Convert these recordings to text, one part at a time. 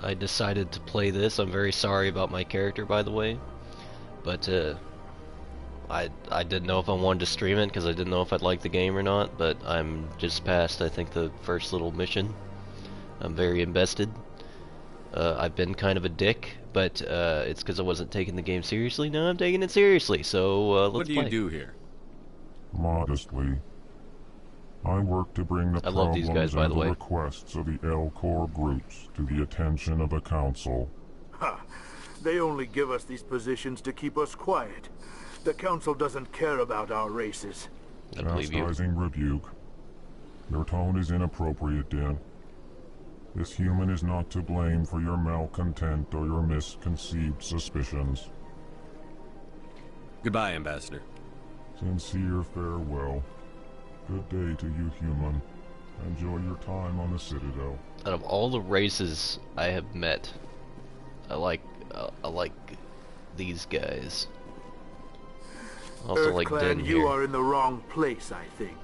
I decided to play this. I'm very sorry about my character, by the way, but I didn't know if I wanted to stream it because I didn't know if I'd like the game or not. But I'm just past, I think, the first little mission. I'm very invested. I've been kind of a dick, but it's because I wasn't taking the game seriously. Now I'm taking it seriously, so let's play. What do you do here? Modestly, I work to bring the I love these guys, problems by and the the way. requests of the L-Corps groups to the attention of the Council. Ha! They only give us these positions to keep us quiet. The Council doesn't care about our races. I believe you. Chastising rebuke. Your tone is inappropriate, Din. This human is not to blame for your malcontent or your misconceived suspicions. Goodbye, Ambassador. Sincere farewell. Good day to you, human. Enjoy your time on the Citadel. Out of all the races I have met, I like these guys. Also like Earth-Clan, Den you here. are in the wrong place, I think.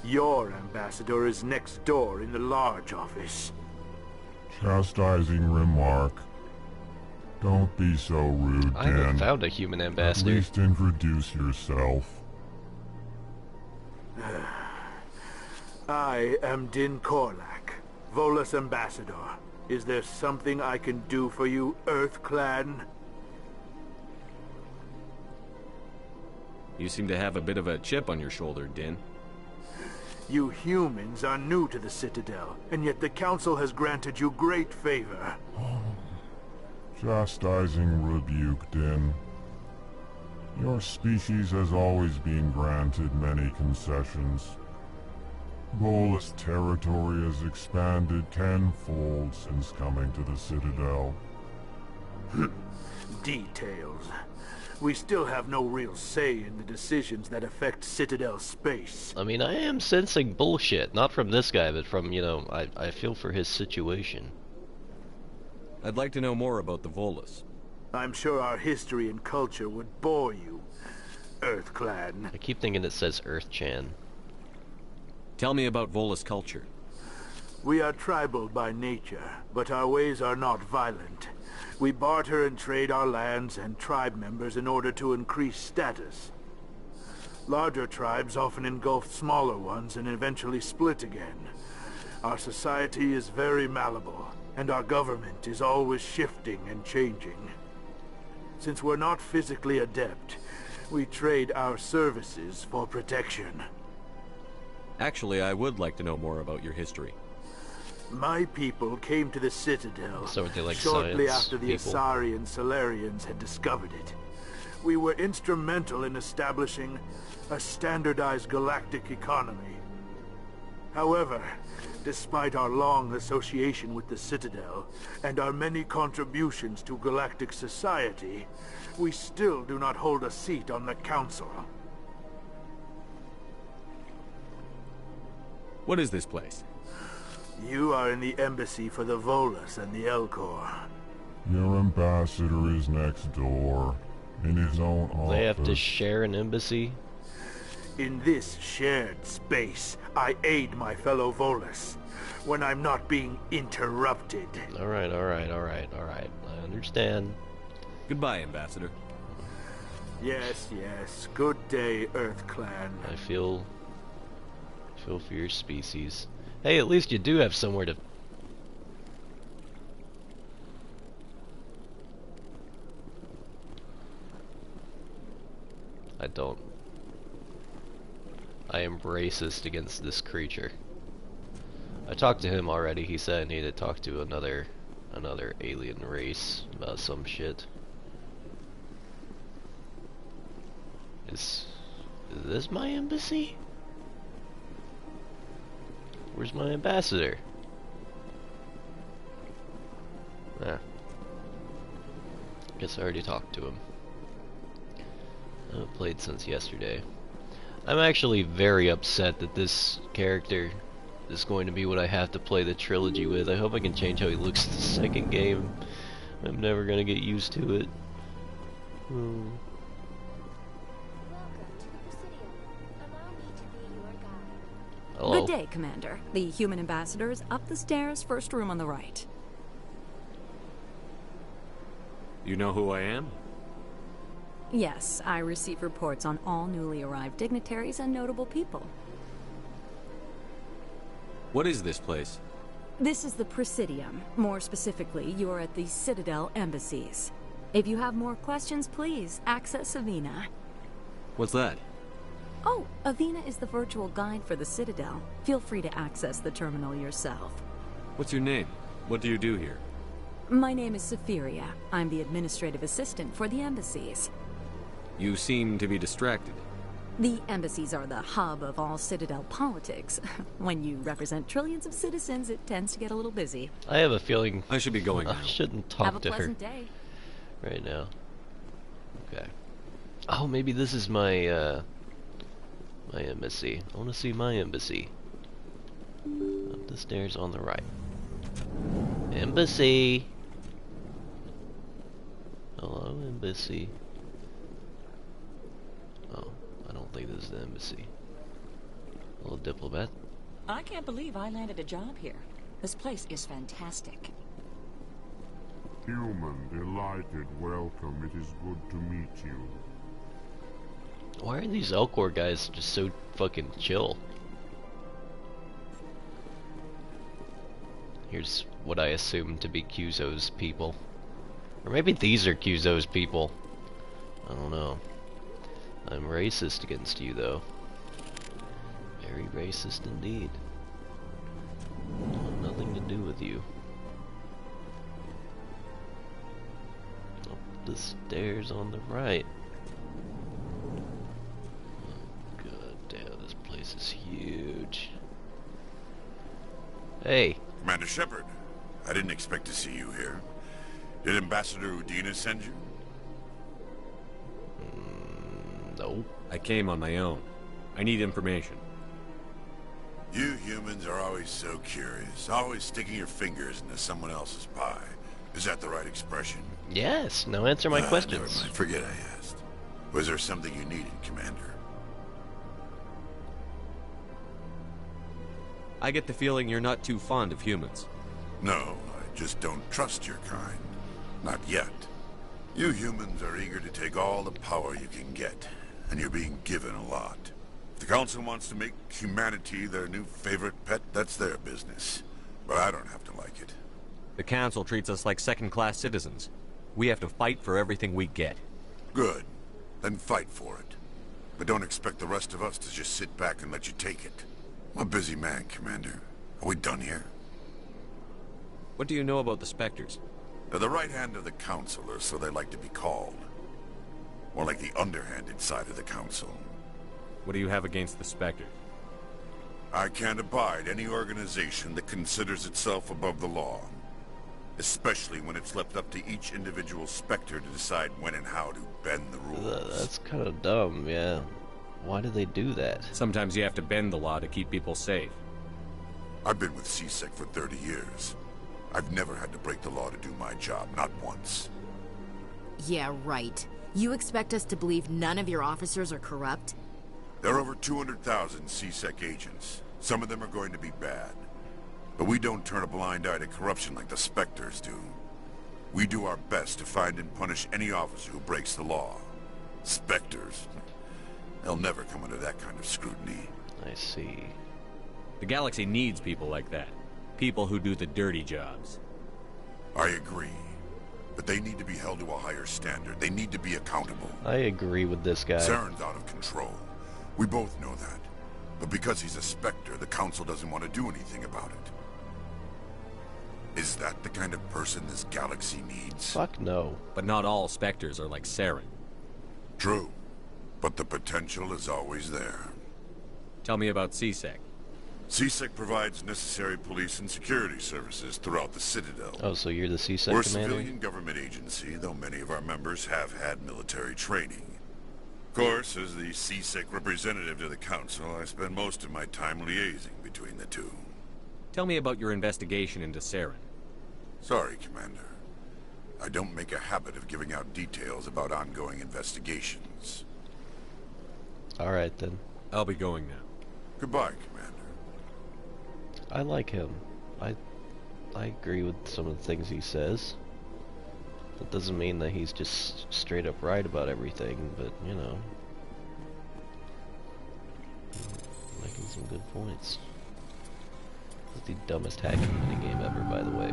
Your ambassador is next door in the large office. Chastising remark. Don't be so rude, I haven't Dan. found a human At ambassador. least introduce yourself. I am Din Korlak, Volus ambassador. Is there something I can do for you, Earth-Clan? You seem to have a bit of a chip on your shoulder, Din. You humans are new to the Citadel, and yet the Council has granted you great favor. Chastising rebuke, Din. Your species has always been granted many concessions. Volus territory has expanded tenfold since coming to the Citadel. Details. We still have no real say in the decisions that affect Citadel space. I mean, I am sensing bullshit. Not from this guy, but from, you know, I feel for his situation. I'd like to know more about the Volus. I'm sure our history and culture would bore you, Earth-Clan. I keep thinking it says Earth-chan. Tell me about Volus culture. We are tribal by nature, but our ways are not violent. We barter and trade our lands and tribe members in order to increase status. Larger tribes often engulf smaller ones and eventually split again. Our society is very malleable, and our government is always shifting and changing. Since we're not physically adept, we trade our services for protection. Actually, I would like to know more about your history. My people came to the Citadel So they like shortly science after the people? Asari and Solarians had discovered it. We were instrumental in establishing a standardized galactic economy. However, despite our long association with the Citadel and our many contributions to galactic society, we still do not hold a seat on the Council. What is this place? You are in the embassy for the Volus and the L-Corps. Your ambassador is next door, in his own office. They have to share an embassy? In this shared space, I aid my fellow Volus when I'm not being interrupted. Alright, alright, alright, alright. I understand. Goodbye, Ambassador. Yes, yes. Good day, Earth-Clan. I feel for your species. Hey, at least you do have somewhere to... I don't. I am racist against this creature. I talked to him already. He said I need to talk to another alien race about some shit. Is this my embassy? Where's my ambassador? Ah. Guess I already talked to him. I haven't played since yesterday. I'm actually very upset that this character is going to be what I have to play the trilogy with. I hope I can change how he looks in the second game. I'm never gonna get used to it. Hmm. Hello. Good day, Commander. The human ambassador is up the stairs, first room on the right. You know who I am? Yes, I receive reports on all newly arrived dignitaries and notable people. What is this place? This is the Presidium. More specifically, you are at the Citadel embassies. If you have more questions, please access Avina. What's that? Oh, Avina is the virtual guide for the Citadel. Feel free to access the terminal yourself. What's your name? What do you do here? My name is Safiria. I'm the administrative assistant for the embassies. You seem to be distracted. The embassies are the hub of all Citadel politics. When you represent trillions of citizens, it tends to get a little busy. I have a feeling I should be going I now. shouldn't Have talk a to her pleasant day. right now. Okay. Oh, maybe this is my my embassy. I want to see my embassy. Up the stairs on the right. Embassy. Hello, embassy. Oh, I don't think this is the embassy. Hello, diplomat. I can't believe I landed a job here. This place is fantastic. Human, delighted, welcome. It is good to meet you. Why are these Elcor guys just so fucking chill? Here's what I assume to be Cuzo's people. Or maybe these are Cuzo's people. I don't know. I'm racist against you, though. Very racist indeed. I want nothing to do with you. Up the stairs on the right. Oh, god damn, this place is huge. Hey. Commander Shepard, I didn't expect to see you here. Did Ambassador Udina send you? No. I came on my own. I need information. You humans are always so curious, always sticking your fingers into someone else's pie. Is that the right expression? Yes, now answer my Never questions. mind, forget I asked. Was there something you needed, Commander? I get the feeling you're not too fond of humans. No, I just don't trust your kind. Not yet. You humans are eager to take all the power you can get, and you're being given a lot. If the Council wants to make humanity their new favorite pet, that's their business. But I don't have to like it. The Council treats us like second-class citizens. We have to fight for everything we get. Good. Then fight for it. But don't expect the rest of us to just sit back and let you take it. I'm a busy man, Commander. Are we done here? What do you know about the Spectres? They're the right hand of the Council, or so they like to be called. More like the underhanded side of the Council. What do you have against the Spectres? I can't abide any organization that considers itself above the law. Especially when it's left up to each individual Spectre to decide when and how to bend the rules. That's kind of dumb, yeah. Why do they do that? Sometimes you have to bend the law to keep people safe. I've been with CSEC for 30 years. I've never had to break the law to do my job, not once. Yeah, right. You expect us to believe none of your officers are corrupt? There are over 200,000 CSEC agents. Some of them are going to be bad. But we don't turn a blind eye to corruption like the Spectres do. We do our best to find and punish any officer who breaks the law. Spectres. They'll never come under that kind of scrutiny. I see. The galaxy needs people like that. People who do the dirty jobs. I agree. But they need to be held to a higher standard. They need to be accountable. I agree with this guy. Zaren's out of control. We both know that. But because he's a Spectre, the Council doesn't want to do anything about it. Is that the kind of person this galaxy needs? Fuck no. But not all Spectres are like Saren. True. But the potential is always there. Tell me about CSEC. CSEC provides necessary police and security services throughout the Citadel. Oh, so you're the CSEC We're a commander? civilian government agency, though many of our members have had military training. Of course, as the CSEC representative to the Council, I spend most of my time liaising between the two. Tell me about your investigation into Saren. Sorry, Commander. I don't make a habit of giving out details about ongoing investigations. Alright then. I'll be going now. Goodbye, Commander. I like him. I agree with some of the things he says. That doesn't mean that he's just straight up right about everything, but you know, making some good points. It's the dumbest hacking minigame ever, by the way.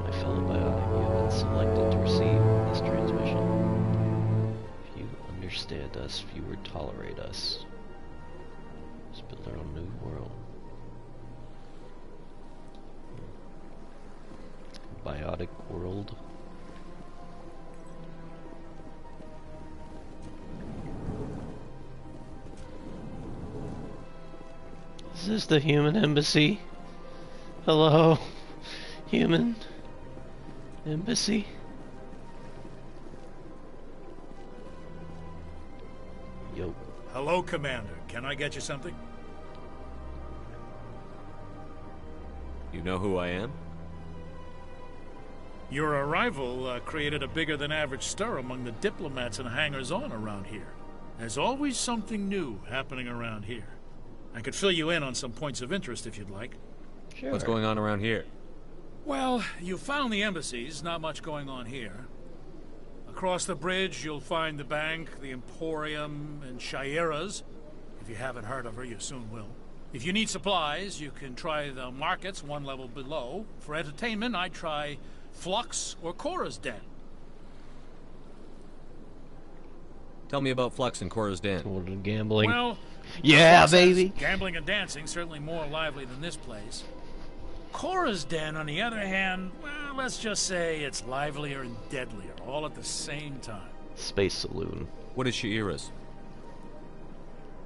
My fellow biotic, you have been selected to receive this transmission. If you understand us, if you would tolerate us, let's build our own new world. Biotic world. Is this the human embassy? Hello? Human embassy? Yo. Hello, Commander. Can I get you something? You know who I am? Your arrival created a bigger-than-average stir among the diplomats and hangers-on around here. There's always something new happening around here. I could fill you in on some points of interest if you'd like. Sure. What's going on around here? Well, you found the embassies, not much going on here. Across the bridge, you'll find the bank, the Emporium, and Shaira's. If you haven't heard of her, you soon will. If you need supplies, you can try the markets one level below. For entertainment, I'd try Flux or Cora's Den. Tell me about Flux and Cora's Den. What a gambling. Well, yeah, Flux has baby. gambling and dancing, certainly more lively than this place. Cora's Den, on the other hand, well, let's just say it's livelier and deadlier, all at the same time. Space Saloon. What is Shaira's?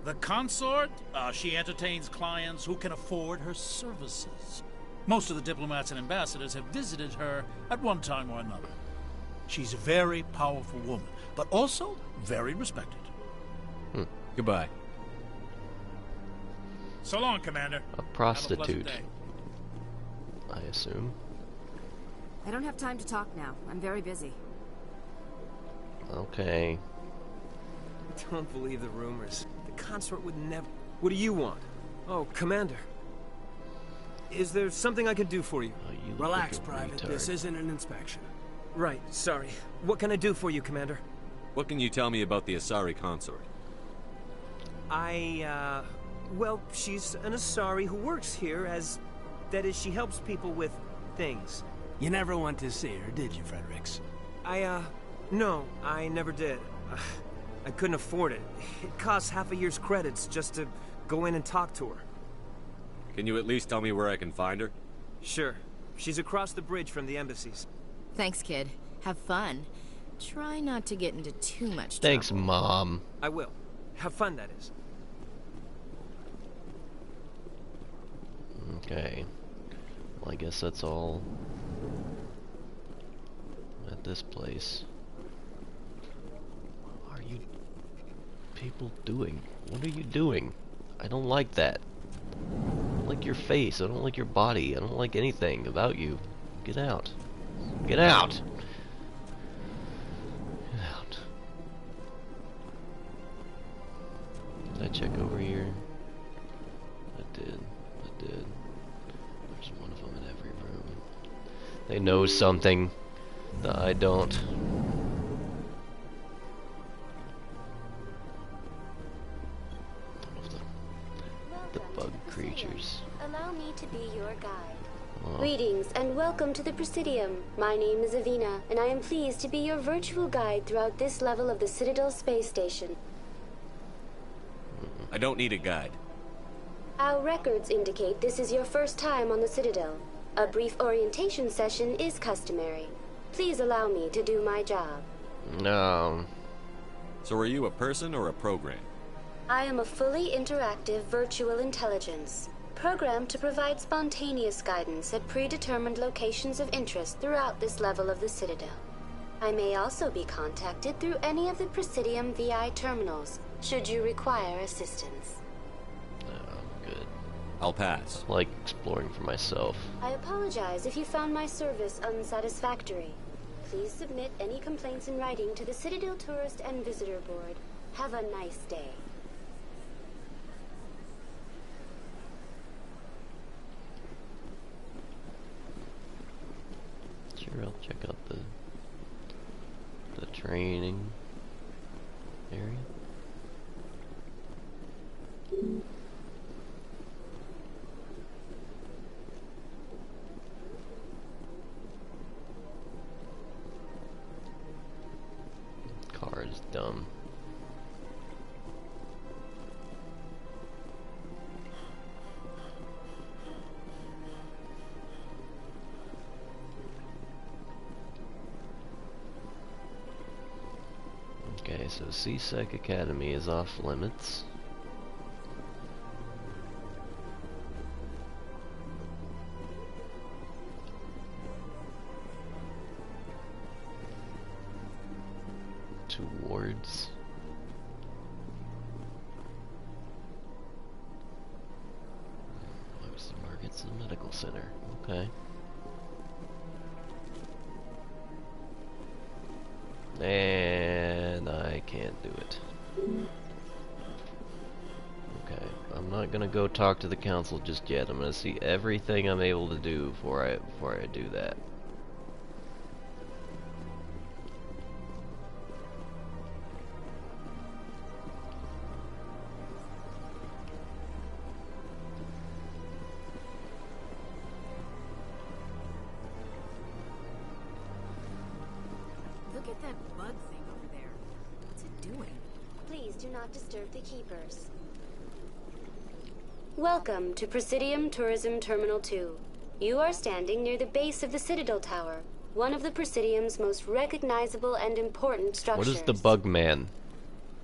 The consort, she entertains clients who can afford her services. Most of the diplomats and ambassadors have visited her at one time or another. She's a very powerful woman, but also very respected. Goodbye. So long, Commander. A prostitute, Have a pleasant day. I assume. I don't have time to talk now. I'm very busy. Okay. Don't believe the rumors. The consort would never... What do you want? Oh, Commander. Is there something I can do for you? Oh, you look Relax, like a Private. retard. This isn't an inspection. Right, sorry. What can I do for you, Commander? What can you tell me about the Asari consort? Well, she's an Asari who works here as... That is, she helps people with things. You never went to see her, did you, Fredericks? No, I never did. I couldn't afford it. It costs half a year's credits just to go in and talk to her. Can you at least tell me where I can find her? Sure. She's across the bridge from the embassies. Thanks, kid. Have fun. Try not to get into too much Thanks, trouble. Mom. I will. Have fun, that is. Okay. Well, I guess that's all at this place. What are you people doing? What are you doing? I don't like that. I don't like your face. I don't like your body. I don't like anything about you. Get out. Get out! Get out. Did I check over here? I did. I did. There's one of them in every room. They know something that I don't. The bug creatures. Allow me to be your guide. Oh. Greetings and welcome to the Presidium. My name is Avina, and I am pleased to be your virtual guide throughout this level of the Citadel space station. I don't need a guide. Our records indicate this is your first time on the Citadel. A brief orientation session is customary. Please allow me to do my job. No. So are you a person or a program? I am a fully interactive virtual intelligence, programmed to provide spontaneous guidance at predetermined locations of interest throughout this level of the Citadel. I may also be contacted through any of the Presidium VI terminals, should you require assistance. Oh, good. I'll pass. I like exploring for myself. I apologize if you found my service unsatisfactory. Please submit any complaints in writing to the Citadel Tourist and Visitor Board. Have a nice day. Sure, I'll check out the training area. Car is dumb. Okay, so C-Sec Academy is off limits. Towards Looks the Markets the Medical Center. Okay. And I can't do it. Okay, I'm not gonna go talk to the council just yet. I'm gonna see everything I'm able to do before I do that. Look at that bug thing over there. What's it doing? Please do not disturb the keepers. Welcome to Presidium Tourism Terminal 2. You are standing near the base of the Citadel Tower, one of the Presidium's most recognizable and important structures. What is the bug man?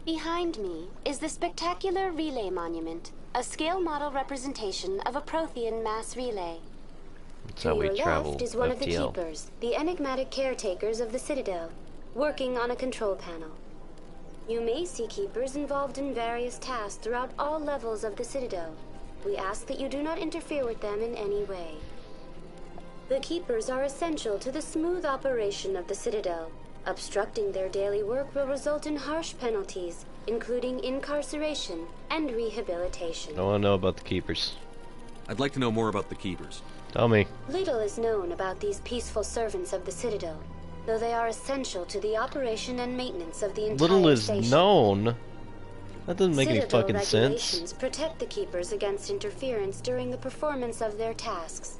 Behind me is the spectacular Relay Monument, a scale model representation of a Prothean mass relay. That's To how we your travel left is one of the FTL. keepers, the enigmatic caretakers of the Citadel, working on a control panel. You may see keepers involved in various tasks throughout all levels of the Citadel. We ask that you do not interfere with them in any way. The keepers are essential to the smooth operation of the Citadel. Obstructing their daily work will result in harsh penalties, including incarceration and rehabilitation. I want to know about the keepers. I'd like to know more about the keepers. Tell me. Little is known about these peaceful servants of the Citadel, though they are essential to the operation and maintenance of the entire Little is station. known? That doesn't make any Citadel fucking regulations sense. protect the keepers against interference during the performance of their tasks.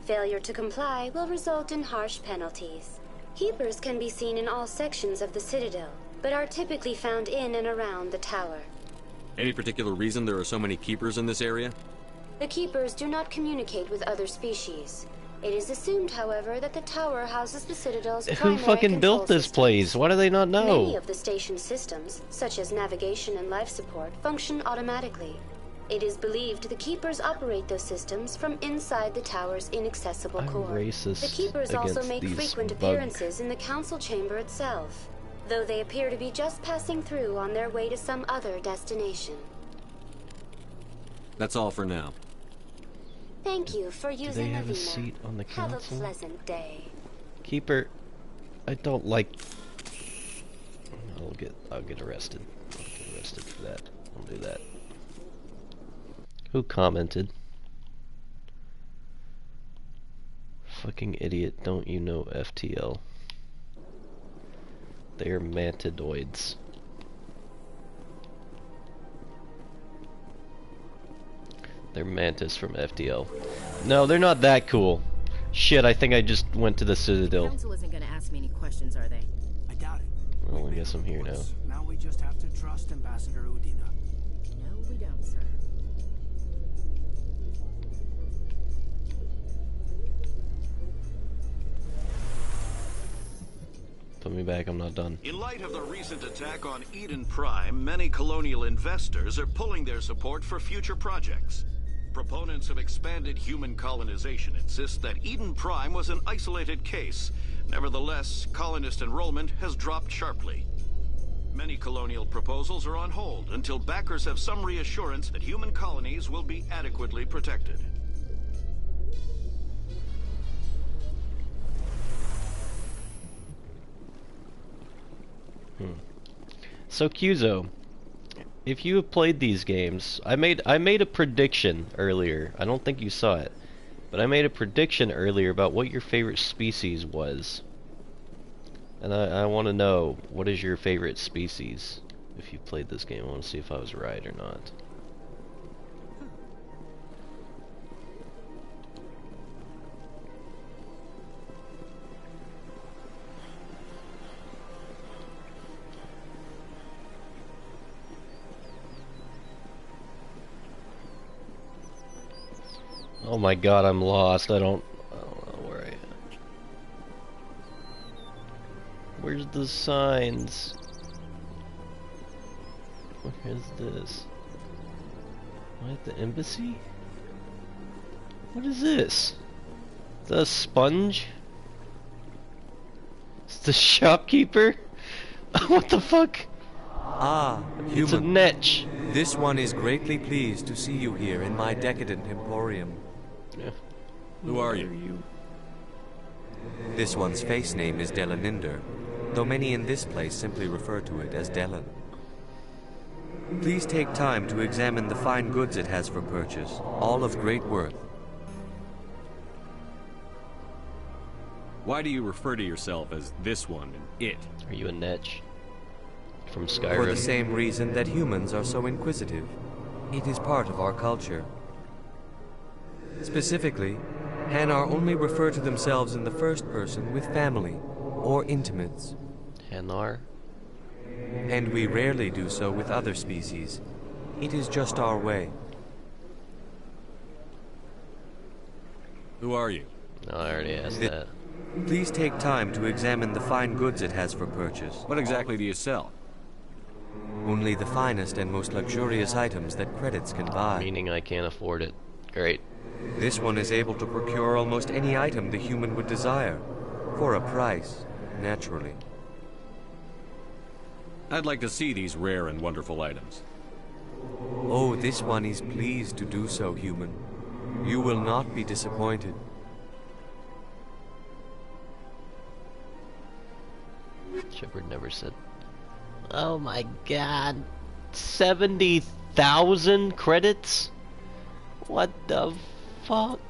Failure to comply will result in harsh penalties. Keepers can be seen in all sections of the Citadel, but are typically found in and around the tower. Any particular reason there are so many keepers in this area? The keepers do not communicate with other species. It is assumed, however, that the tower houses the Citadel's Who primary fucking control built this systems. place? Why do they not Many know? of the station's systems, such as navigation and life support, function automatically. It is believed the keepers operate those systems from inside the tower's inaccessible I'm core. racist The keepers also against make these frequent bug- appearances in the council chamber itself, though they appear to be just passing through on their way to some other destination. That's all for now. Thank you for Do using they have a Avina. seat on the Have a council? pleasant day. Keeper, I don't like. I'll get arrested. I'll get arrested for that. I'll do that. Who commented? Fucking idiot! Don't you know FTL? They are mantidoids. They're Mantis from FTL. No, they're not that cool. Shit, I think I just went to the The Citadel. council isn't gonna ask me any questions, are they? I doubt it. Well, We I made guess the I'm here now. reports. Now we just have to trust Ambassador Udina. No, we don't, sir. Put me back, I'm not done. In light of the recent attack on Eden Prime, many colonial investors are pulling their support for future projects. Proponents of expanded human colonization insist that Eden Prime was an isolated case. Nevertheless, colonist enrollment has dropped sharply. Many colonial proposals are on hold until backers have some reassurance that human colonies will be adequately protected. So Cuzo, if you have played these games, I made a prediction earlier. I don't think you saw it, But I made a prediction earlier about what your favorite species was. And I want to know, what is your favorite species? If you played this game, I want to see if I was right or not. Oh my god, I'm lost. I don't know where I am. Where's the signs? Where is this? Am I at the embassy? What is this? The sponge? It's the shopkeeper? What the fuck? Ah, human. It's a netch. This one is greatly pleased to see you here in my decadent emporium. Yeah. Who are you? This one's face name is Delaninder, though many in this place simply refer to it as Delan. Please take time to examine the fine goods it has for purchase, all of great worth. Why do you refer to yourself as this one and it? Are you a netch? From Skyrim? For the same reason that humans are so inquisitive. It is part of our culture. Specifically, Hanar only refer to themselves in the first person with family or intimates. Hanar? And we rarely do so with other species. It is just our way. Who are you? No, I already asked that. Please take time to examine the fine goods it has for purchase. What exactly do you sell? Only the finest and most luxurious items that credits can buy. Meaning I can't afford it. Great. This one is able to procure almost any item the human would desire. For a price, naturally. I'd like to see these rare and wonderful items. Oh, this one is pleased to do so, human. You will not be disappointed. Shepard never said. Oh my god. 70,000 credits? What the fuck?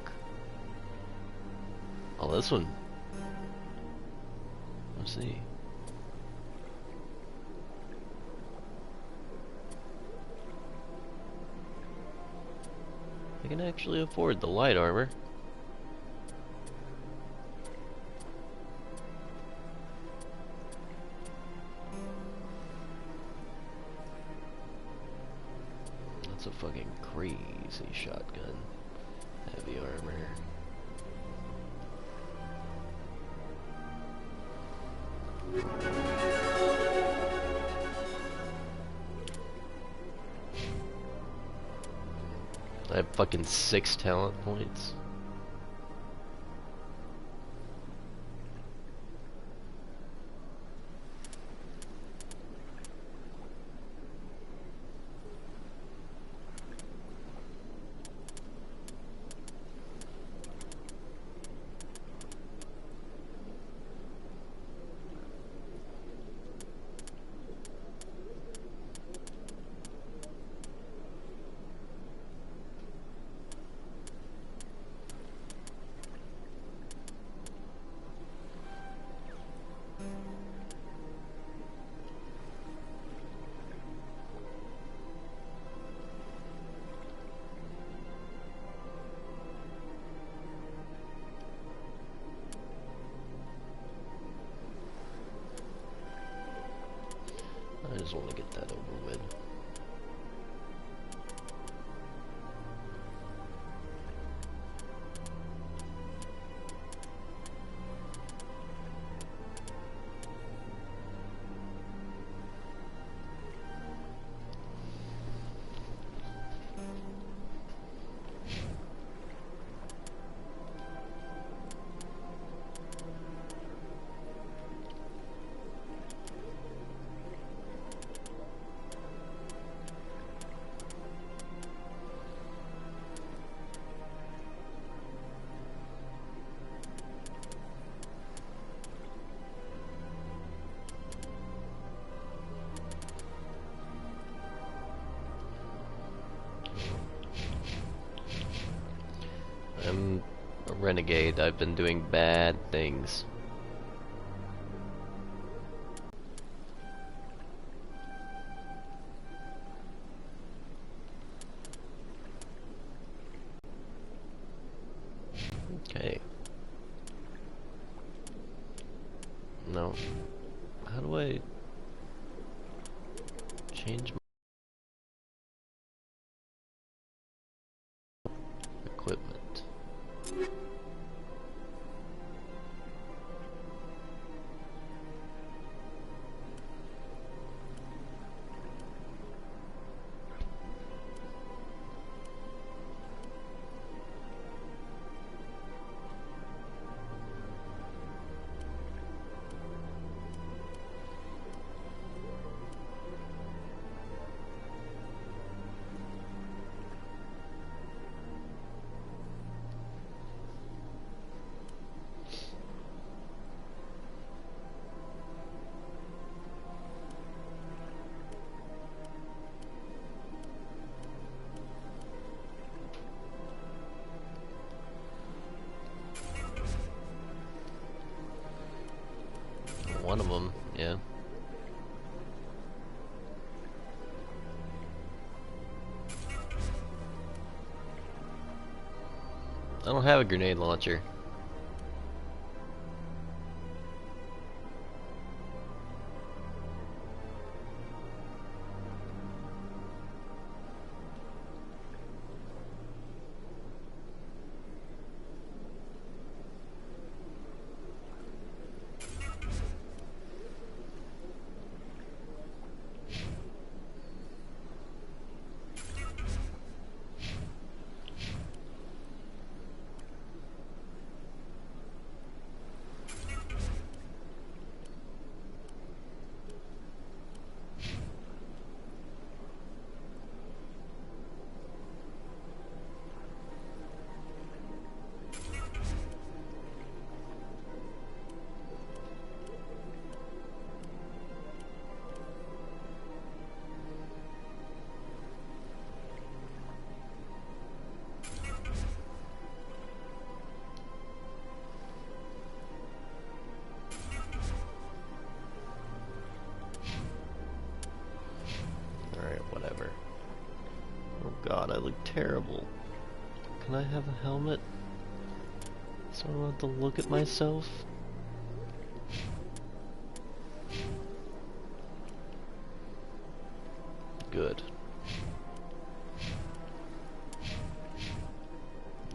Oh, this one. Let's see. I can actually afford the light armor. That's a fucking crazy shotgun. Heavy armor. I have fucking 6 talent points. renegade. I've been doing bad things. Okay. No. How do I change my equipment? One of them, yeah. I don't have a grenade launcher. Whatever. Oh god, I look terrible. Can I have a helmet? So I don't have to look at myself? Good.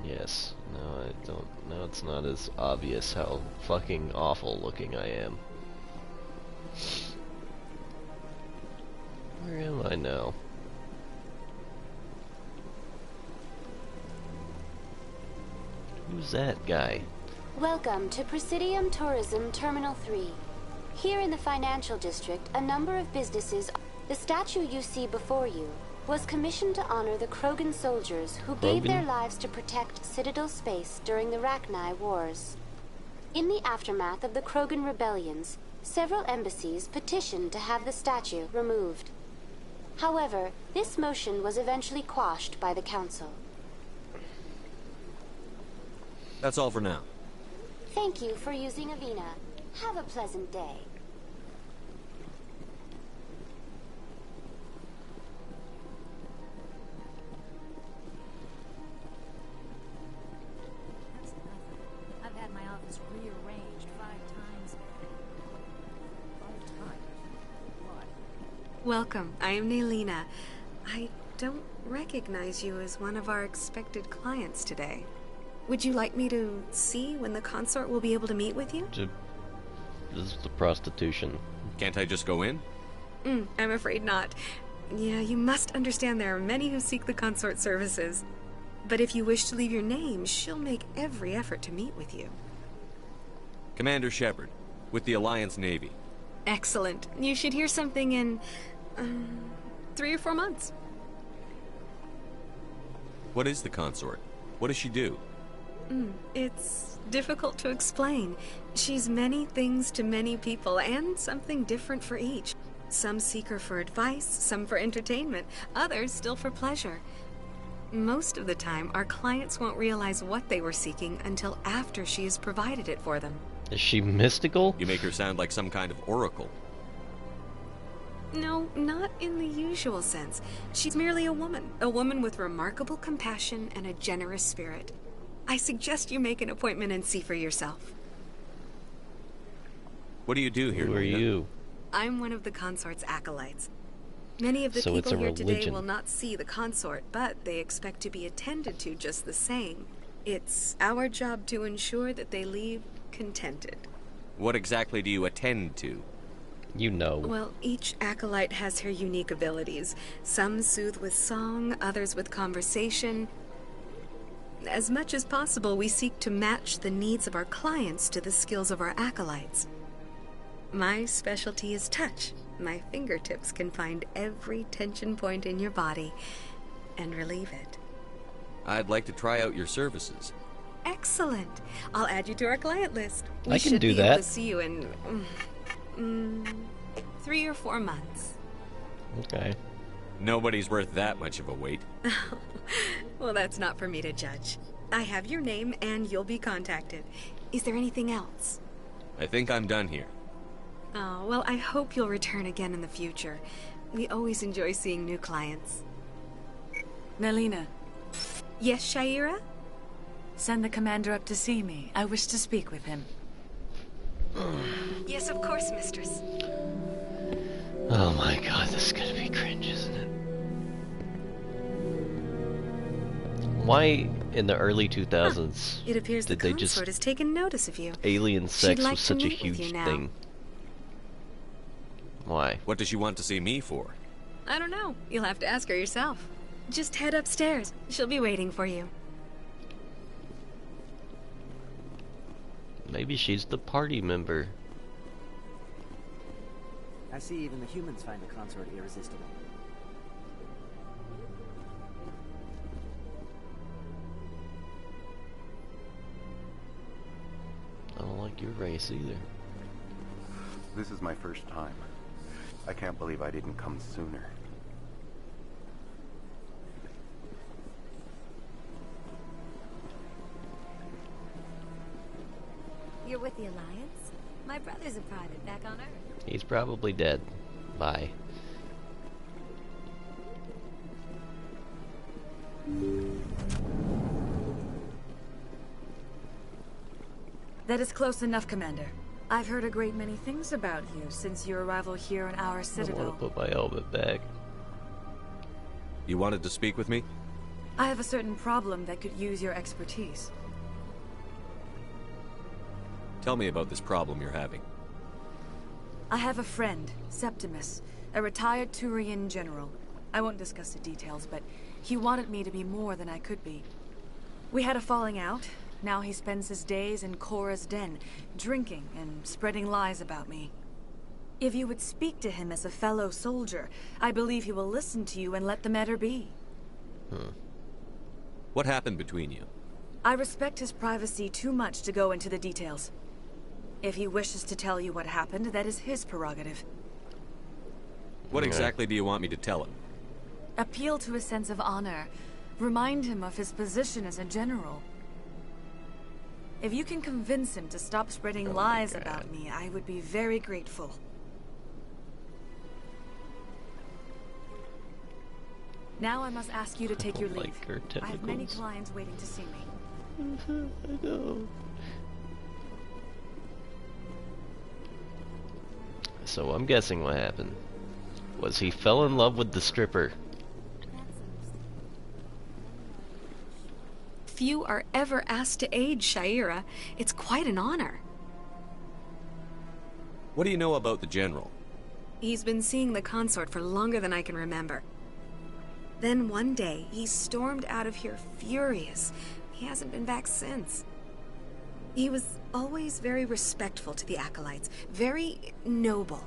Yes. No, I don't. No, it's not as obvious how fucking awful looking I am. Where am I now? Who's that guy? Welcome to Presidium Tourism Terminal 3. Here in the financial district, a number of businesses... The statue you see before you was commissioned to honor the Krogan soldiers who gave their lives to protect Citadel space during the Rachni Wars. In the aftermath of the Krogan rebellions, several embassies petitioned to have the statue removed. However, this motion was eventually quashed by the Council. That's all for now. Thank you for using Avina. Have a pleasant day. That's nothing. I've had my office rearranged 5 times. 5 times? Why? Welcome. I am Nelina. I don't recognize you as one of our expected clients today. Would you like me to see when the consort will be able to meet with you? This is the prostitution. Can't I just go in? I'm afraid not. Yeah, you must understand there are many who seek the consort services. But if you wish to leave your name, she'll make every effort to meet with you. Commander Shepard, with the Alliance Navy. Excellent. You should hear something in 3 or 4 months. What is the consort? What does she do? It's difficult to explain. She's many things to many people, and something different for each. Some seek her for advice, some for entertainment, others still for pleasure. Most of the time, our clients won't realize what they were seeking until after she has provided it for them. Is she mystical? You make her sound like some kind of oracle. No, not in the usual sense. She's merely a woman with remarkable compassion and a generous spirit. I suggest you make an appointment and see for yourself. What do you do here, Who are Lena? you? I'm one of the consort's acolytes. Many of the So it's people a here today religion. will not see the consort, but they expect to be attended to just the same. It's our job to ensure that they leave contented. What exactly do you attend to? You know. Well, each acolyte has her unique abilities. Some soothe with song, others with conversation. As much as possible, we seek to match the needs of our clients to the skills of our acolytes. My specialty is touch. My fingertips can find every tension point in your body and relieve it. I'd like to try out your services. Excellent. I'll add you to our client list. We I can should do be able that. to see you in 3 or 4 months. Okay. Nobody's worth that much of a wait. Well, that's not for me to judge. I have your name and you'll be contacted. Is there anything else? I think I'm done here. Oh, well, I hope you'll return again in the future. We always enjoy seeing new clients. Nelina, Yes, Shaira? send the commander up to see me. I wish to speak with him. Yes, of course, mistress. Oh my god, this is gonna be cringe, isn't it? Why in the early 2000s It appears the did they just consort has taken notice of you. alien She'd sex like was to such a meet with you huge now. thing? Why? What does she want to see me for? I don't know. You'll have to ask her yourself. Just head upstairs. She'll be waiting for you. Maybe she's the party member. I see even the humans find the consort irresistible. I don't like your race either. This is my first time. I can't believe I didn't come sooner. You're with the Alliance? My brother's a private back on Earth. He's probably dead. Bye. That is close enough, Commander. I've heard a great many things about you since your arrival here in our I citadel. want to put my helmet back. You wanted to speak with me? I have a certain problem that could use your expertise. Tell me about this problem you're having. I have a friend, Septimus, a retired Turian general. I won't discuss the details, but he wanted me to be more than I could be. We had a falling out. Now he spends his days in Korra's den, drinking and spreading lies about me. If you would speak to him as a fellow soldier, I believe he will listen to you and let the matter be. What happened between you? I respect his privacy too much to go into the details. If he wishes to tell you what happened, that is his prerogative. What exactly do you want me to tell him? Appeal to his sense of honor. Remind him of his position as a general. If you can convince him to stop spreading lies about me, I would be very grateful. Now I must ask you to take your leave. I have many clients waiting to see me. I know. So I'm guessing what happened was he fell in love with the stripper. Few are ever asked to aid Shaira. It's quite an honor. What do you know about the General? He's been seeing the consort for longer than I can remember. Then one day, he stormed out of here furious. He hasn't been back since. He was always very respectful to the acolytes, very noble.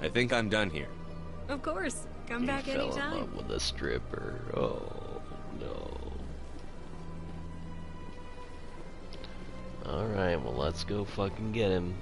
I think I'm done here. Of course, come back He fell in anytime. love with a stripper. Oh no. Alright, well let's go fucking get him.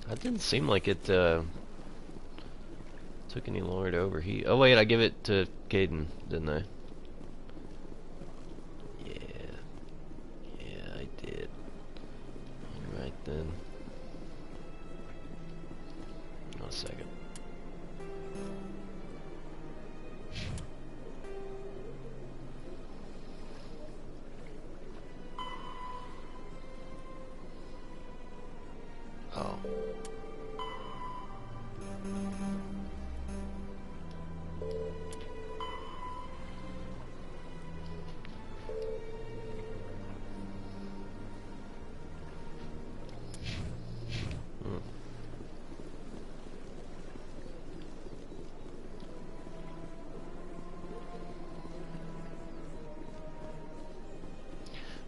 That didn't seem like it took any longer to overheat. Oh wait, I give it to Caden, didn't I? Yeah, I did. Alright then. One second. Oh.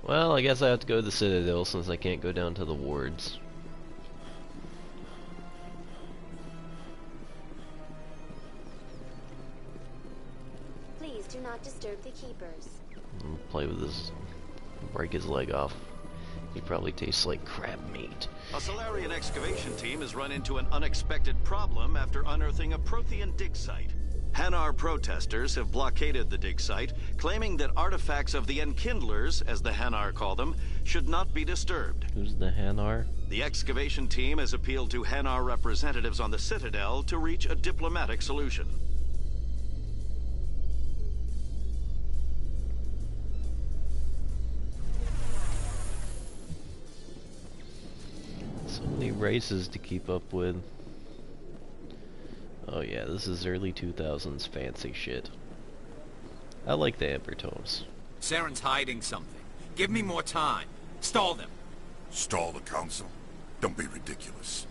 Well, I guess I have to go to the Citadel since I can't go down to the wards. Please do not disturb the keepers. I'll play with his, break his leg off. He probably tastes like crab meat. A Solarian excavation team has run into an unexpected problem after unearthing a Prothean dig site. Hanar protesters have blockaded the dig site, claiming that artifacts of the Enkindlers, as the Hanar call them, should not be disturbed. Who's the Hanar? The excavation team has appealed to Hanar representatives on the Citadel to reach a diplomatic solution. So many races to keep up with. Oh yeah, this is early 2000s fancy shit. I like the Amber Tomes. Saren's hiding something. Give me more time. Stall them. Stall the council? Don't be ridiculous.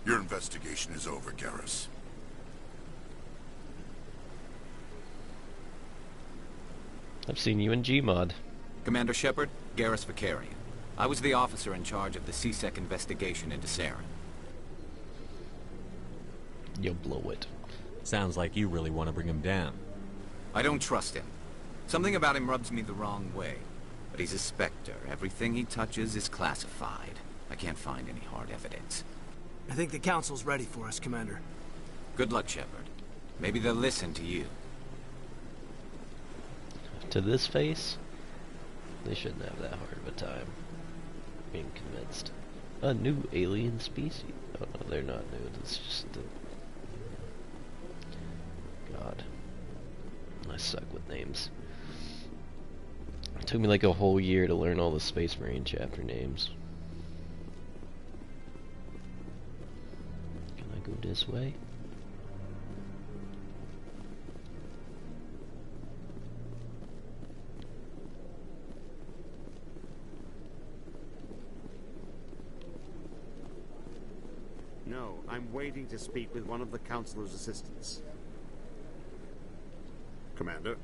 Your investigation is over, Garrus. I've seen you in Gmod. Commander Shepard, Garrus Vicarian. I was the officer in charge of the CSEC investigation into Saren. You'll blow it. Sounds like you really want to bring him down. I don't trust him. Something about him rubs me the wrong way. But he's a Spectre. Everything he touches is classified. I can't find any hard evidence. I think the Council's ready for us, Commander. Good luck, Shepard. Maybe they'll listen to you. To this face? They shouldn't have that hard of a time being convinced. A new alien species? Oh no, they're not new. It's just the... God. I suck with names. It took me like a whole year to learn all the Space Marine chapter names. Can I go this way? No, I'm waiting to speak with one of the Councilor's assistants. Commander?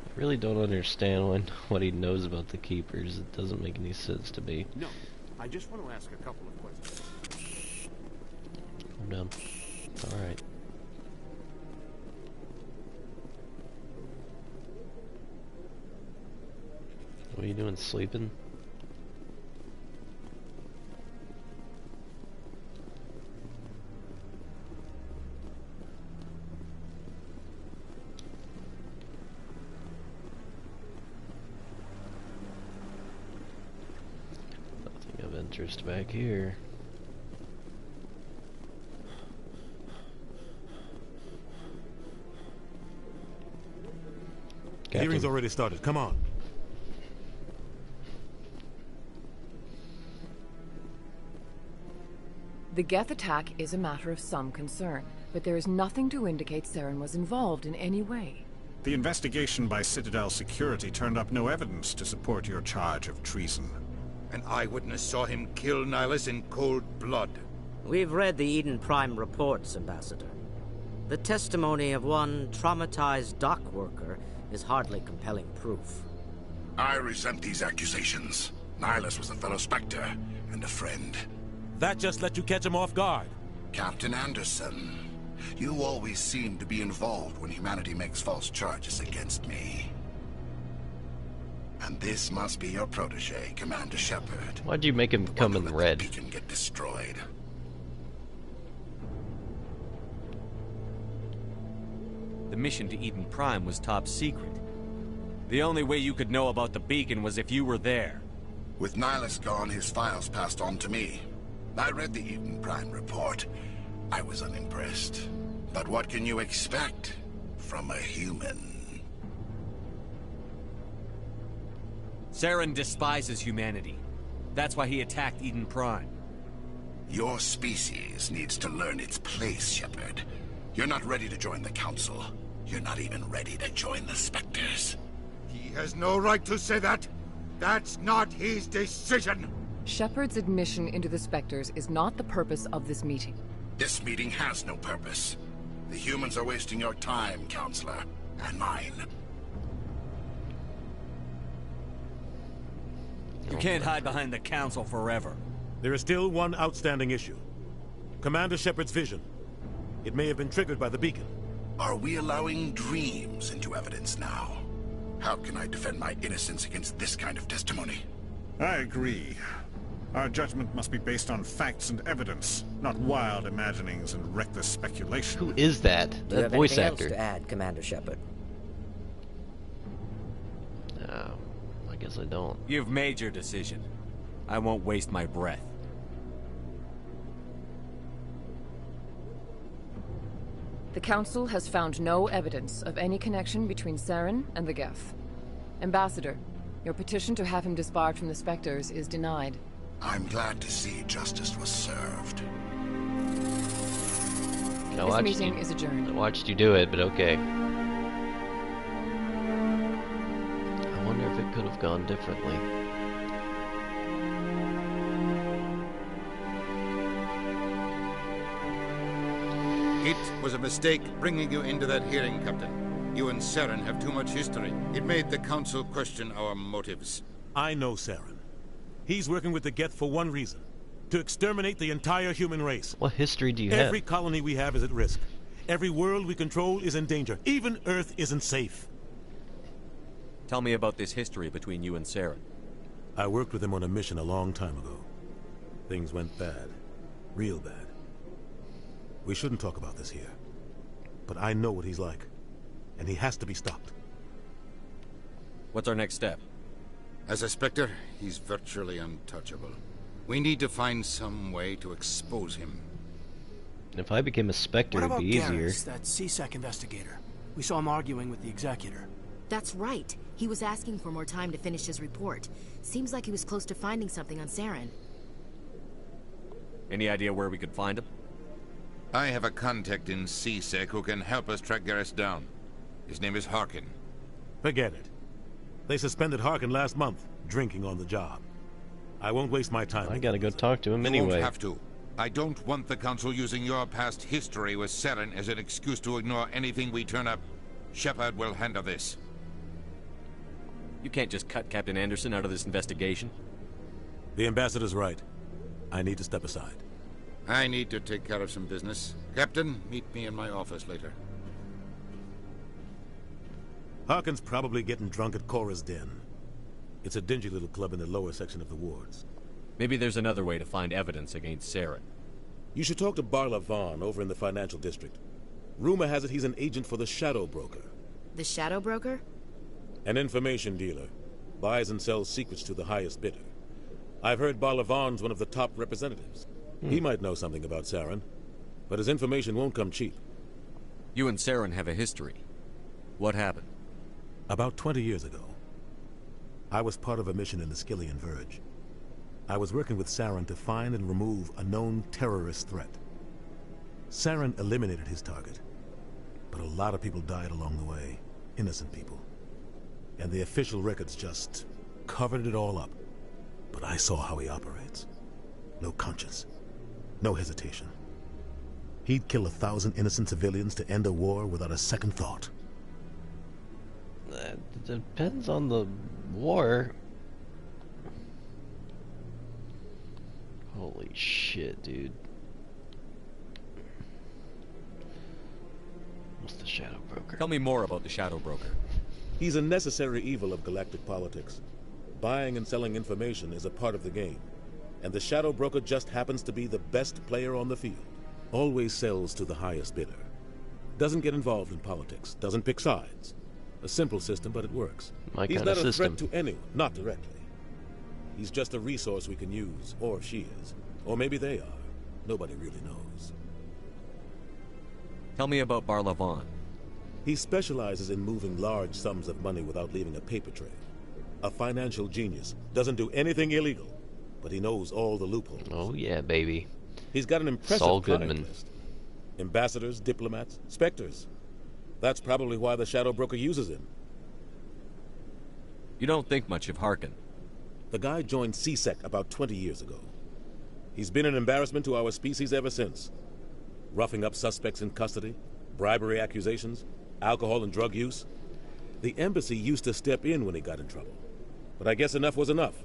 I really don't understand what he knows about the Keepers. It doesn't make any sense to me. No, I just want to ask a couple of questions. I'm done. Alright. What are you doing, sleeping? Nothing of interest back here. The hearing's already started. Come on. The Geth attack is a matter of some concern, but there is nothing to indicate Saren was involved in any way. The investigation by Citadel Security turned up no evidence to support your charge of treason. An eyewitness saw him kill Nihilus in cold blood. We've read the Eden Prime reports, Ambassador. The testimony of one traumatized dock worker is hardly compelling proof. I resent these accusations. Nihilus was a fellow Spectre and a friend. That just let you catch him off guard. Captain Anderson, You always seem to be involved when humanity makes false charges against me. And this must be your protege, Commander Shepard. Why'd you make him come in red? The beacon get destroyed. The mission to Eden Prime was top secret. The only way you could know about the beacon was if you were there. With Nihilus gone, his files passed on to me. I read the Eden Prime report. I was unimpressed. But what can you expect from a human? Saren despises humanity. That's why he attacked Eden Prime. Your species needs to learn its place, Shepard. You're not ready to join the Council. You're not even ready to join the Spectres. He has no right to say that. That's not his decision. Shepard's admission into the Spectres is not the purpose of this meeting. This meeting has no purpose. The humans are wasting your time, Counselor, and mine. You can't hide behind the Council forever. There is still one outstanding issue. Commander Shepard's vision. It may have been triggered by the beacon. Are we allowing dreams into evidence now? How can I defend my innocence against this kind of testimony? I agree. Our judgment must be based on facts and evidence, not wild imaginings and reckless speculation. Who is that? Do you That have voice anything actor. else to add, Commander Shepard? No, I guess I don't. You've made your decision. I won't waste my breath. The Council has found no evidence of any connection between Saren and the Geth. Ambassador, your petition to have him disbarred from the Spectres is denied. I'm glad to see justice was served. This meeting is adjourned. I watched you do it, but okay. I wonder if it could have gone differently. It was a mistake bringing you into that hearing, Captain. You and Saren have too much history. It made the Council question our motives. I know Saren. He's working with the Geth for one reason. To exterminate the entire human race. What history do you have? Every colony we have is at risk. Every world we control is in danger. Even Earth isn't safe. Tell me about this history between you and Saren. I worked with him on a mission a long time ago. Things went bad. Real bad. We shouldn't talk about this here. But I know what he's like. And he has to be stopped. What's our next step? As a Spectre, he's virtually untouchable. We need to find some way to expose him. If I became a Spectre, What it'd about be easier. Garrus, that CSEC investigator? We saw him arguing with the Executor. That's right. He was asking for more time to finish his report. Seems like he was close to finding something on Saren. Any idea where we could find him? I have a contact in CSEC who can help us track Garrus down. His name is Harkin. Forget it. They suspended Harkin last month, drinking on the job. I won't waste my time. I gotta go talk to him You anyway. won't have to. I don't want the Council using your past history with Saren as an excuse to ignore anything we turn up. Shepard will handle this. You can't just cut Captain Anderson out of this investigation. The Ambassador's right. I need to step aside. I need to take care of some business. Captain, meet me in my office later. Harkin's probably getting drunk at Cora's Den. It's a dingy little club in the lower section of the wards. Maybe there's another way to find evidence against Saren. You should talk to Barla Vaughn over in the financial district. Rumor has it he's an agent for the Shadow Broker. The Shadow Broker? An information dealer. Buys and sells secrets to the highest bidder. I've heard Barla Vaughn's one of the top representatives. He might know something about Saren, but his information won't come cheap. You and Saren have a history. What happened? About 20 years ago, I was part of a mission in the Skillian Verge. I was working with Saren to find and remove a known terrorist threat. Saren eliminated his target, but a lot of people died along the way, innocent people. And the official records just covered it all up. But I saw how he operates. No conscience, no hesitation. He'd kill 1,000 innocent civilians to end a war without a second thought. It depends on the war. Holy shit, dude. Shadow Broker. Tell me more about the Shadow Broker. He's a necessary evil of galactic politics. Buying and selling information is a part of the game, and the Shadow Broker just happens to be the best player on the field. Always sells to the highest bidder. Doesn't get involved in politics, doesn't pick sides. A simple system, but it works. He's not a threat to anyone, not directly. He's just a resource we can use, or she is. Or maybe they are. Nobody really knows. Tell me about Barlavon. He specializes in moving large sums of money without leaving a paper trail. A financial genius. Doesn't do anything illegal, but he knows all the loopholes. Oh yeah, baby. He's got an impressive Saul client Goodman. list. Ambassadors, diplomats, specters. That's probably why the Shadow Broker uses him. You don't think much of Harkin. The guy joined CSEC about 20 years ago. He's been an embarrassment to our species ever since. Roughing up suspects in custody, bribery accusations, alcohol and drug use. The embassy used to step in when he got in trouble. But I guess enough was enough.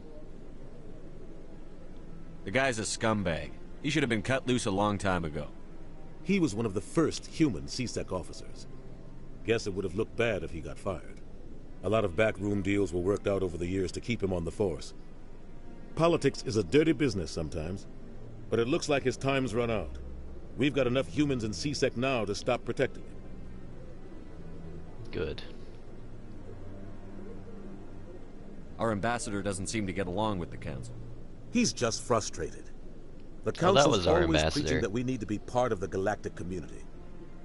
The guy's a scumbag. He should have been cut loose a long time ago. He was one of the first human CSEC officers. Guess it would have looked bad if he got fired. A lot of backroom deals were worked out over the years to keep him on the force. Politics is a dirty business sometimes, but it looks like his time's run out. We've got enough humans in CSEC now to stop protecting him. Good. Our ambassador doesn't seem to get along with the council. He's just frustrated. The that council's was our always ambassador. preaching that we need to be part of the galactic community.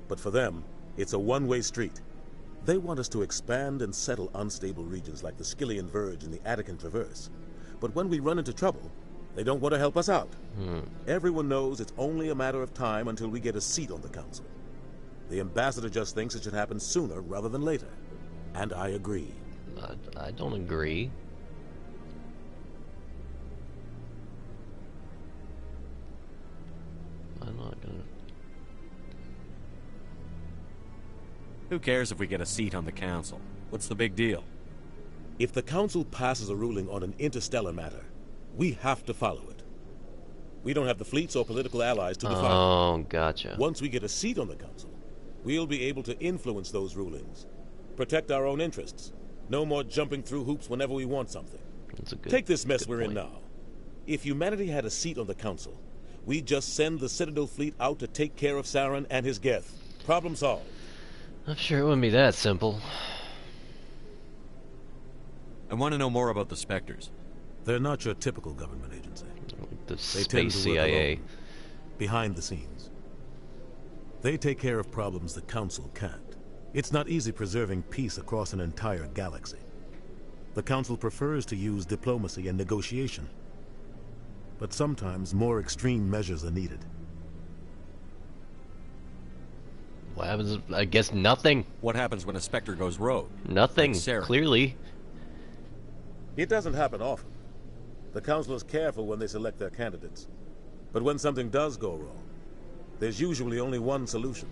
But for them, it's a one-way street. They want us to expand and settle unstable regions like the Skillian Verge and the Attican Traverse. But when we run into trouble, they don't want to help us out. Everyone knows it's only a matter of time until we get a seat on the council. The ambassador just thinks it should happen sooner rather than later. And I agree. I don't agree. I'm not gonna... Who cares if we get a seat on the council? What's the big deal? If the council passes a ruling on an interstellar matter, we have to follow it. We don't have the fleets or political allies to defy it. Oh, gotcha. Once we get a seat on the council, we'll be able to influence those rulings, protect our own interests. No more jumping through hoops whenever we want something. That's a good, Take this mess we're point. in now. If humanity had a seat on the council, we'd just send the Citadel fleet out to take care of Saren and his Geth. Problem solved. I'm sure it wouldn't be that simple. I want to know more about the Spectres. They're not your typical government agency. The They tend space to work CIA. alone, behind the scenes. They take care of problems the council can't. It's not easy preserving peace across an entire galaxy. The council prefers to use diplomacy and negotiation. But sometimes more extreme measures are needed. What happens? I guess nothing. What happens when a Spectre goes rogue? Nothing, Like Sarah. clearly. It doesn't happen often. The council is careful when they select their candidates. But when something does go wrong, there's usually only one solution.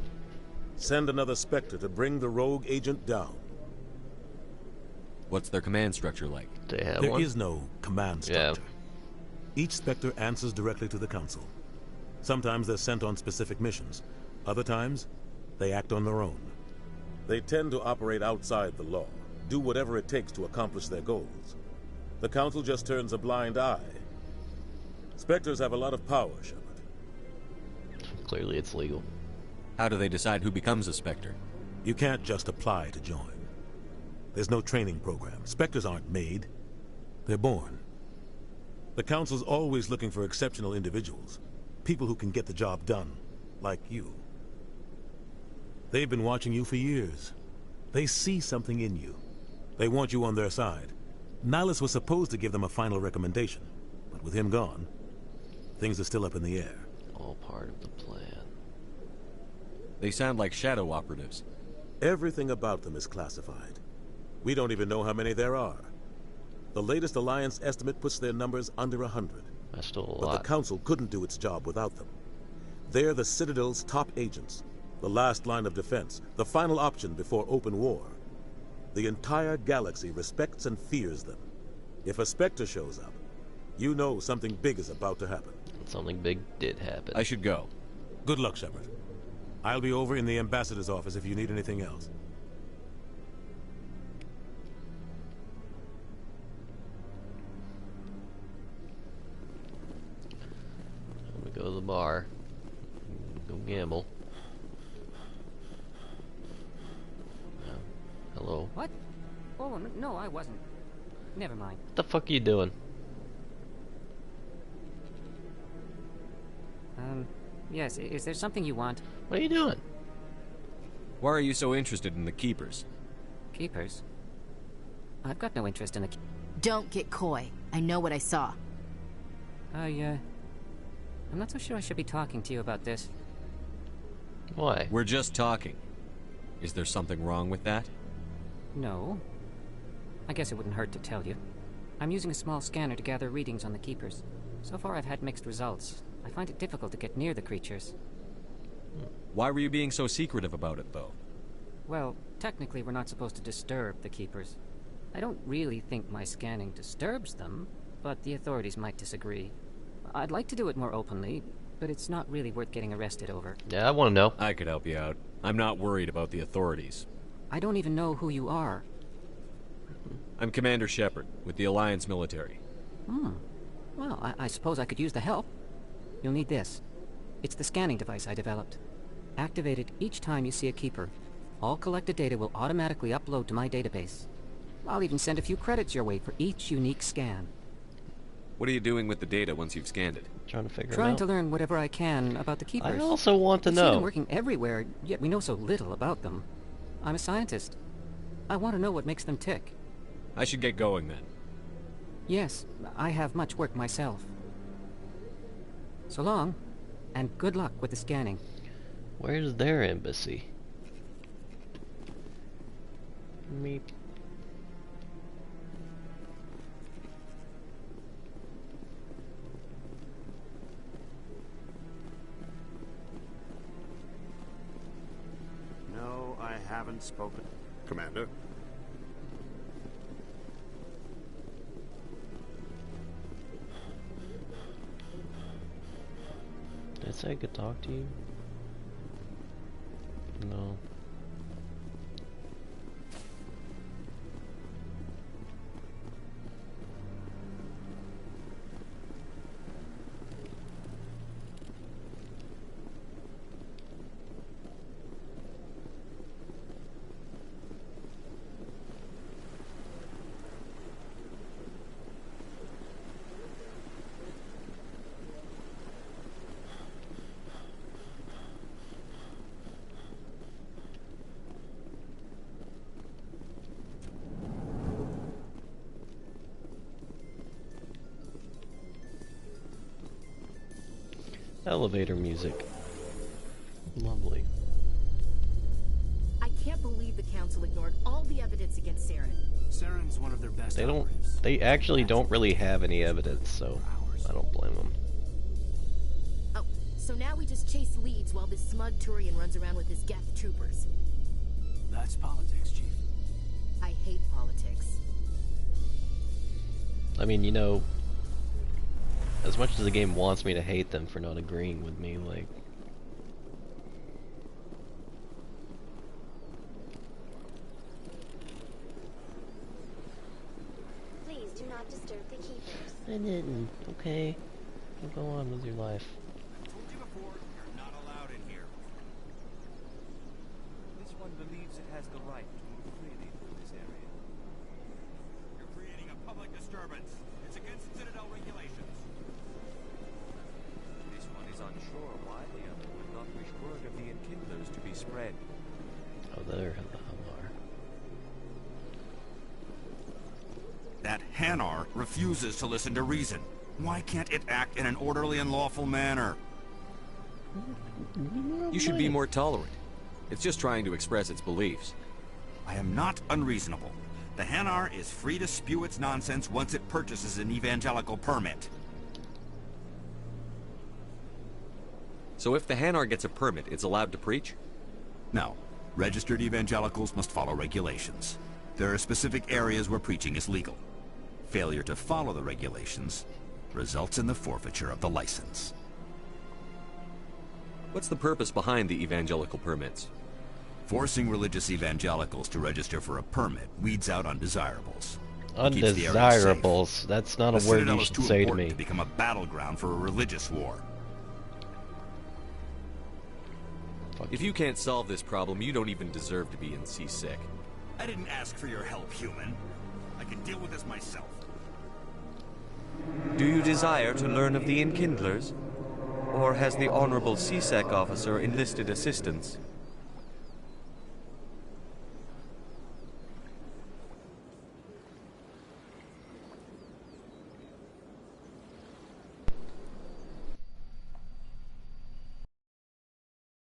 Send another Spectre to bring the rogue agent down. What's their command structure like? They have There one? is no command structure. Each Spectre answers directly to the council. Sometimes they're sent on specific missions. Other times, they act on their own. They tend to operate outside the law, do whatever it takes to accomplish their goals. The council just turns a blind eye. Spectres have a lot of power, Shepard. Clearly it's legal. How do they decide who becomes a Spectre? You can't just apply to join. There's no training program. Spectres aren't made. They're born. The council's always looking for exceptional individuals. People who can get the job done. Like you. They've been watching you for years. They see something in you. They want you on their side. Nihilus was supposed to give them a final recommendation. But with him gone, things are still up in the air. All part of the plan. They sound like shadow operatives. Everything about them is classified. We don't even know how many there are. The latest Alliance estimate puts their numbers under 100. That's still a But lot. the Council couldn't do its job without them. They're the Citadel's top agents, the last line of defense, the final option before open war. The entire galaxy respects and fears them. If a Spectre shows up, you know something big is about to happen. Something big did happen. I should go. Good luck, Shepard. I'll be over in the ambassador's office if you need anything else. I'm gonna go to the bar. Go gamble. Hello. What? Oh, no, I wasn't. Never mind. What the fuck are you doing? Yes, is there something you want? What are you doing? Why are you so interested in the Keepers? Keepers? I've got no interest in the... Don't get coy. I know what I saw. I'm not so sure I should be talking to you about this. Why? We're just talking. Is there something wrong with that? No. I guess it wouldn't hurt to tell you. I'm using a small scanner to gather readings on the Keepers. So far I've had mixed results. I find it difficult to get near the creatures. Why were you being so secretive about it, though? Well, technically we're not supposed to disturb the Keepers. I don't really think my scanning disturbs them, but the authorities might disagree. I'd like to do it more openly, but it's not really worth getting arrested over. Yeah, I want to know. I could help you out. I'm not worried about the authorities. I don't even know who you are. I'm Commander Shepard, with the Alliance military. Well, I suppose I could use the help. You'll need this. It's the scanning device I developed. Activate it each time you see a Keeper. All collected data will automatically upload to my database. I'll even send a few credits your way for each unique scan. What are you doing with the data once you've scanned it? Trying to figure it out. Trying to learn whatever I can about the Keepers. I also want to We see know. them working everywhere, yet we know so little about them. I'm a scientist. I want to know what makes them tick. I should get going then. Yes, I have much work myself. So long, and good luck with the scanning. Where's their embassy? Meep. No, I haven't spoken. Commander? Did I say I could talk to you? No. Elevator music. Lovely. I can't believe the Council ignored all the evidence against Saren. Saren's one of their best They don't. operatives. They actually don't really have any evidence, so I don't blame them. Oh, so now we just chase leads while this smug Turian runs around with his Geth troopers. That's politics, Chief. I hate politics. I mean, you know, as much as the game wants me to hate them for not agreeing with me, like... Please do not disturb the Keepers. I didn't, okay? You go on with your life. I told you before, you're not allowed in here. This one believes it has the right to move freely through this area. You're creating a public disturbance. It's against Citadel regulations. This one is unsure why the other would not wish word of the enkindlers to be spread. Oh, there the hell are. That Hanar refuses to listen to reason. Why can't it act in an orderly and lawful manner? You should be more tolerant. It's just trying to express its beliefs. I am not unreasonable. The Hanar is free to spew its nonsense once it purchases an evangelical permit. So if the Hanar gets a permit, it's allowed to preach? No. Registered evangelicals must follow regulations. There are specific areas where preaching is legal. Failure to follow the regulations results in the forfeiture of the license. What's the purpose behind the evangelical permits? Forcing religious evangelicals to register for a permit weeds out undesirables. It keeps the area safe. Undesirables. That's not a The word Citadel you is should too say to important me. to become a battleground for a religious war. If you can't solve this problem, you don't even deserve to be in C-Sec. I didn't ask for your help, human. I can deal with this myself. Do you desire to learn of the Enkindlers? Or has the Honorable C-Sec officer enlisted assistance?